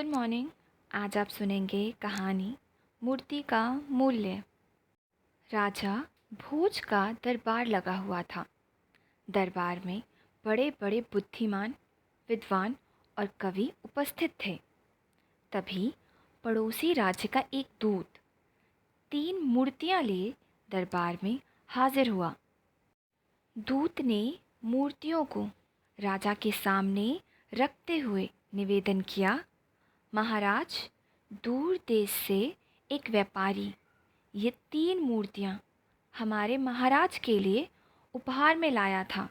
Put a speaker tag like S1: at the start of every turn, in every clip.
S1: Good morning. आज आप सुनेंगे कहानी मूर्ति का मूल्य। राजा भोज का दरबार लगा हुआ था। दरबार में बड़े बड़े बुद्धिमान, विद्वान और कवि उपस्थित थे। तभी पड़ोसी राज्य का एक दूत 3 मूर्तियां लिए दरबार में हाजिर हुआ। दूत ने मूर्तियों को राजा के सामने रखते हुए निवेदन किया, महाराज, दूर देश से एक व्यापारी ये 3 मूर्तियाँ हमारे महाराज के लिए उपहार में लाया था।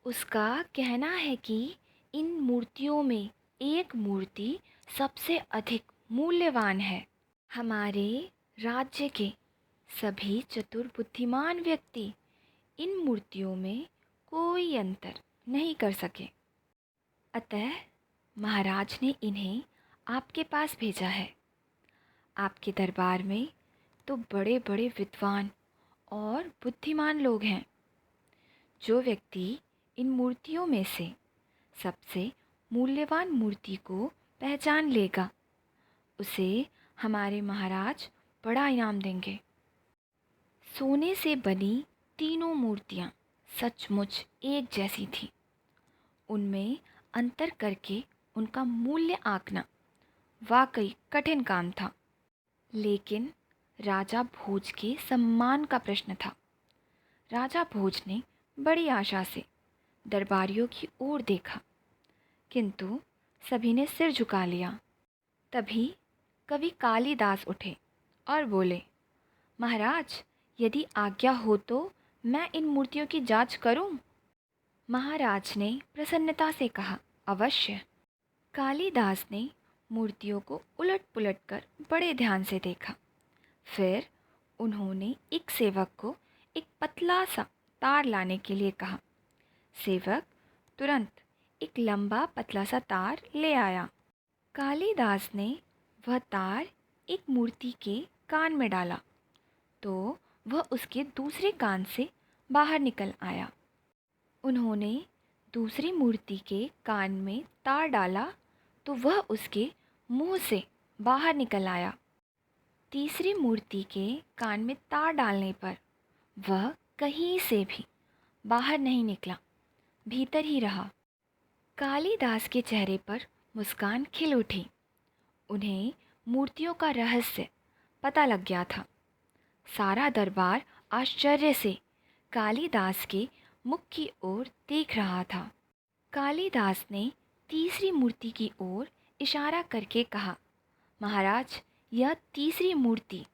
S1: उसका कहना है कि इन मूर्तियों में एक मूर्ति सबसे अधिक मूल्यवान है। हमारे राज्य के सभी चतुर बुद्धिमान व्यक्ति इन मूर्तियों में कोई अंतर नहीं कर सके। अतः महाराज ने इन्हें आपके पास भेजा है। आपके दरबार में तो बड़े बड़े विद्वान और बुद्धिमान लोग हैं। जो व्यक्ति इन मूर्तियों में से सबसे मूल्यवान मूर्ति को पहचान लेगा, उसे हमारे महाराज बड़ा इनाम देंगे। सोने से बनी तीनों मूर्तियाँ सचमुच एक जैसी थीं। उनमें अंतर करके उनका मूल्य आंकना वाकई कठिन काम था। लेकिन राजा भोज के सम्मान का प्रश्न था। राजा भोज ने बड़ी आशा से दरबारियों की ओर देखा, किंतु सभी ने सिर झुका लिया। तभी कवि कालिदास उठे और बोले, महाराज, यदि आज्ञा हो तो मैं इन मूर्तियों की जांच करूं? महाराज ने प्रसन्नता से कहा, अवश्य। कालिदास ने मूर्तियों को उलट पुलट कर बड़े ध्यान से देखा। फिर उन्होंने एक सेवक को एक पतला सा तार लाने के लिए कहा। सेवक तुरंत एक लंबा पतला सा तार ले आया। कालिदास ने वह तार एक मूर्ति के कान में डाला तो वह उसके दूसरे कान से बाहर निकल आया। उन्होंने दूसरी मूर्ति के कान में तार डाला तो वह उसके मुंह से बाहर निकल आया। तीसरी मूर्ति के कान में तार डालने पर वह कहीं से भी बाहर नहीं निकला, भीतर ही रहा। कालिदास के चेहरे पर मुस्कान खिल उठी। उन्हें मूर्तियों का रहस्य पता लग गया था। सारा दरबार आश्चर्य से कालिदास के मुख की ओर देख रहा था। कालिदास ने तीसरी मूर्ति की ओर इशारा करके कहा, महाराज, यह तीसरी मूर्ति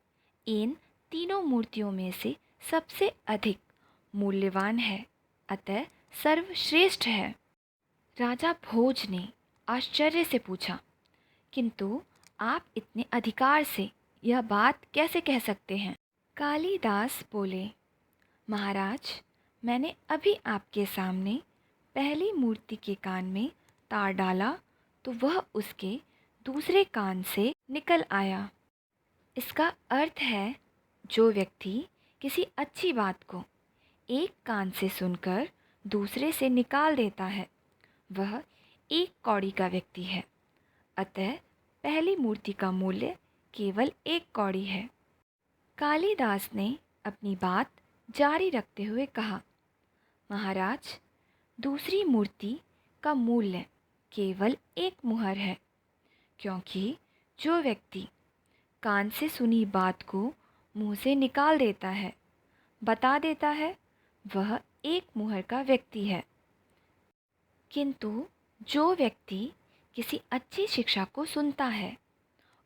S1: इन तीनों मूर्तियों में से सबसे अधिक मूल्यवान है, अतः सर्वश्रेष्ठ है। राजा भोज ने आश्चर्य से पूछा, किंतु आप इतने अधिकार से यह बात कैसे कह सकते हैं? कालिदास बोले, महाराज, मैंने अभी आपके सामने पहली मूर्ति के कान में तार डाला तो वह उसके दूसरे कान से निकल आया। इसका अर्थ है, जो व्यक्ति किसी अच्छी बात को एक कान से सुनकर दूसरे से निकाल देता है, वह एक कौड़ी का व्यक्ति है। अतः पहली मूर्ति का मूल्य केवल 1 कौड़ी है। कालिदास ने अपनी बात जारी रखते हुए कहा, महाराज, दूसरी मूर्ति का मूल्य केवल 1 मुहर है, क्योंकि जो व्यक्ति कान से सुनी बात को मुंह से निकाल देता है, बता देता है, वह 1 मुहर का व्यक्ति है। किंतु जो व्यक्ति किसी अच्छी शिक्षा को सुनता है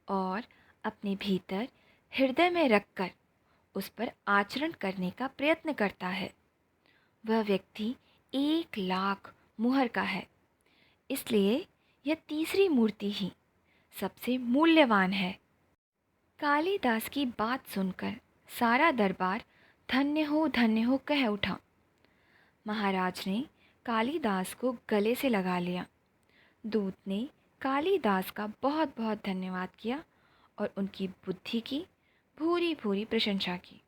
S1: और अपने भीतर हृदय में रखकर उस पर आचरण करने का प्रयत्न करता है, वह व्यक्ति 1 लाख मुहर का है। इसलिए यह तीसरी मूर्ति ही सबसे मूल्यवान है। कालिदास की बात सुनकर सारा दरबार धन्य हो कह उठा। महाराज ने कालिदास को गले से लगा लिया। दूत ने कालिदास का बहुत बहुत धन्यवाद किया और उनकी बुद्धि की भूरी भूरी प्रशंसा की।